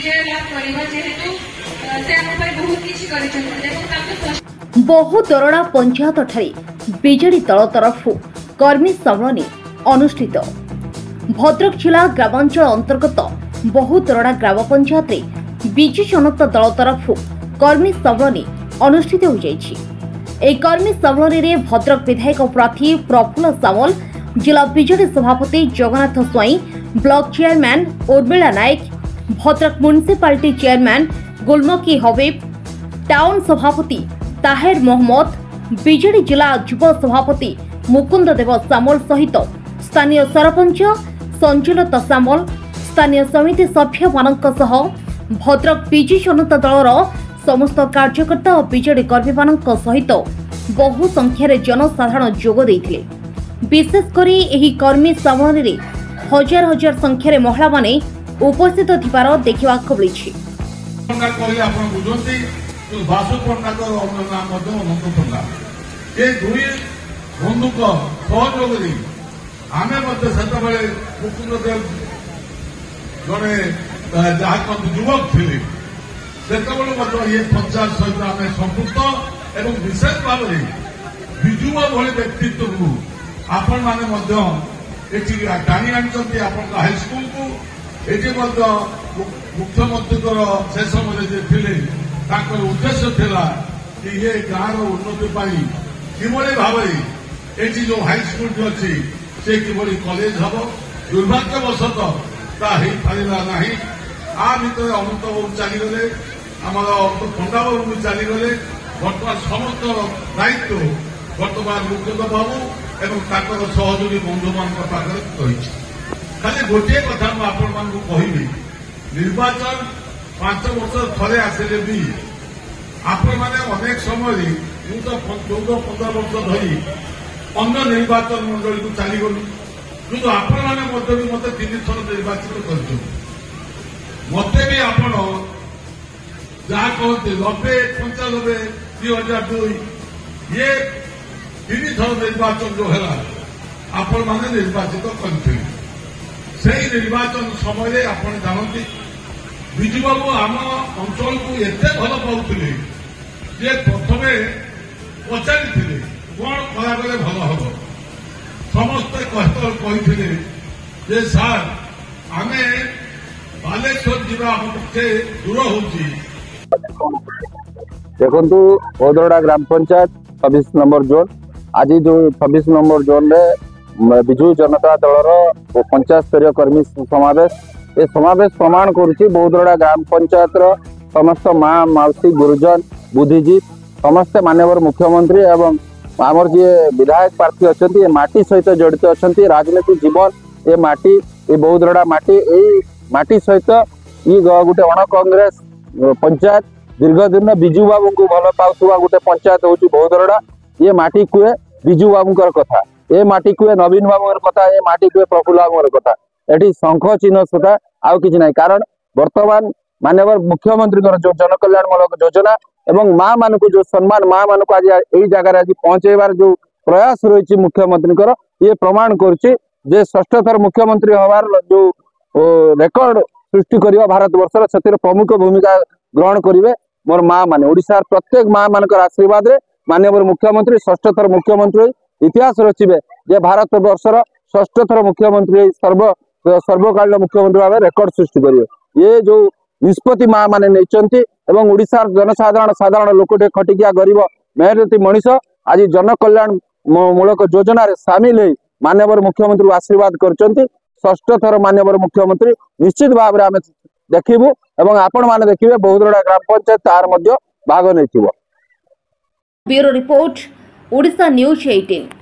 विजय लाभ करबा जेहेतु से हम पर बहुत किछि करिछन देखो ताको बहु दरड़ा पंचायत ठारे बीजेडी दल तरफ कर्मी सम्मेलन अनुष्ठित। भद्रक जिला ग्रामांचल अंतर्गत बहु दरड़ा ग्राम पंचायत रे विजु जनता दल तरफ कर्मी सम्मेलन अनुष्ठित हो जाइछि। ए कर्मी सम्मेलन रे भद्रक विधायक प्रार्थी प्रफुल्ल सामल, जिला बीजेडी सभापति जगन्नाथ स्वाई, ब्लॉक चेयरमैन उर्मिला नायक, भद्रक म्युनिसिपालिटी चेयरमैन गुलमकी हबीब, टाउन सभापति ताहेर मोहम्मद, बीजेडी जिला युव सभापति मुकुंद देव सामल सहित स्थानीय सरपंच संजुलता सामल, स्थानीय समिति सभ्य मानक सह भद्रक विजु जनता दलर समस्त कार्यकर्ता और बीजेडी कर्मी मानक सहित बहु संख्यार जनसाधारण जोग देइथिले। विशेषकर एही कर्मी सम्मेलन रे हजार हजार संख्यार महिला माने उपस्थित थिबार देखिबाक मिलिछि। युवक थे ये पंचायत सहित आम संपुक्त एवं विशेष भाव में विजु भली व्यक्तित्व को आपण मैंने टाणी आनी हाईस्कल को ये मुख्यमंत्री से समय थे उद्देश्य था कि ये गाँव उन्नति किभली भाव जो हाईस्कल अच्छी से किभली कॉलेज हम दुर्भाग्यवशत पारा ना आ भर अमृत बाबू चलीगले आमर पंडा बाबू भी चलीगले। बर्तमान समस्त दायित्व बर्तमान मुकुंद बाबू एवं सहयोगी बंधु मान पाखे खाली गोटे कथा मुझे कहबी निर्वाचन 5 वर्ष थे आसिले भी आपण मैंने अनेक समय तो 14-15 वर्ष धरी अन्य निर्वाचन मंडली को चलीगलु किंतु आपण मैंने मत 3 थर निर्वाचित कर मत भी आपण जहाँ कहते 90-95 2002 ये 3 थर निर्वाचन जो है आपण मैंने निर्वाचित करते निर्वाचन समय आपण जानते विजु बाबू आम अंचल को एते भल पाउथिले जे प्रथमे पचारि कौन करागले भल हम समस्ते कही जे सार आमे बालेश्वर जीवा पक्षे दूर होची। देखु ओदरडा ग्राम पंचायत 26 नंबर जोन आज जो 26 नंबर जोन रे विजु जनता दलर पंचायत स्तरीय कर्मी समावेश ए समावेश प्रमाण करुच्ची बहुदरडा ग्राम पंचायत समस्त माँ मौसी गुरुजन बुद्धिजीवी समस्ते माननीय मुख्यमंत्री एवं आमर जी विधायक प्रार्थी अच्छा माटी सहित जड़ित अच्छा राजनीति जीवन ए माटी ए बहुदरडा माटी सहित ये गोटे अण कांग्रेस पंचायत दीर्घ दिन विजु बाबू को भल पाउथुवा गोटे पंचायत हूँ बहुदरडा ये माटी कुए विजु बाबू कथा ए माटी कुए नवीन बाबू कथा ए माटी कुए प्रफुल्ल बाबू कथा एटी शंख चिन्ह सदा आउ कि ना कारण वर्तमान माननीय मुख्यमंत्री जो जनकल्याणमूलक योजना एवं माँ मान को जो सम्मान माँ मान को आज यही जगह आज पहुंचेबार जो प्रयास रही मुख्यमंत्री ये प्रमाण करुच्ची जे 6ठ थर मुख्यमंत्री हवार जो रेकर्ड सृष्टि कर भारत वर्षर से प्रमुख भूमिका ग्रहण करेंगे मोर माँ माने ओडिशार प्रत्येक माँ मान आशीर्वाद माननीय मुख्यमंत्री 6ठ थर मुख्यमंत्री इतिहास रचिबे जे भारत वर्षर 6ठ थर मुख्यमंत्री सर्वकालीन मुख्यमंत्री भाव रेकर्ड सृष्टि करेंगे। ये जो निष्पत्ति माँ माने नहीं एवं ओडिशार जनसाधारण साधारण लोकटे खटिकिया गरीब मेहनती मनीष आज जनकल्याण मूलक योजना सामिल हो माननीय मुख्यमंत्री आशीर्वाद कर 6ठ थर माननीय मुख्यमंत्री निश्चित भाव में आम देखू एवं आपण माने देखिए बहुदरडा ग्राम पंचायत तार भाग नहीं। Bureau report Odisha news 18।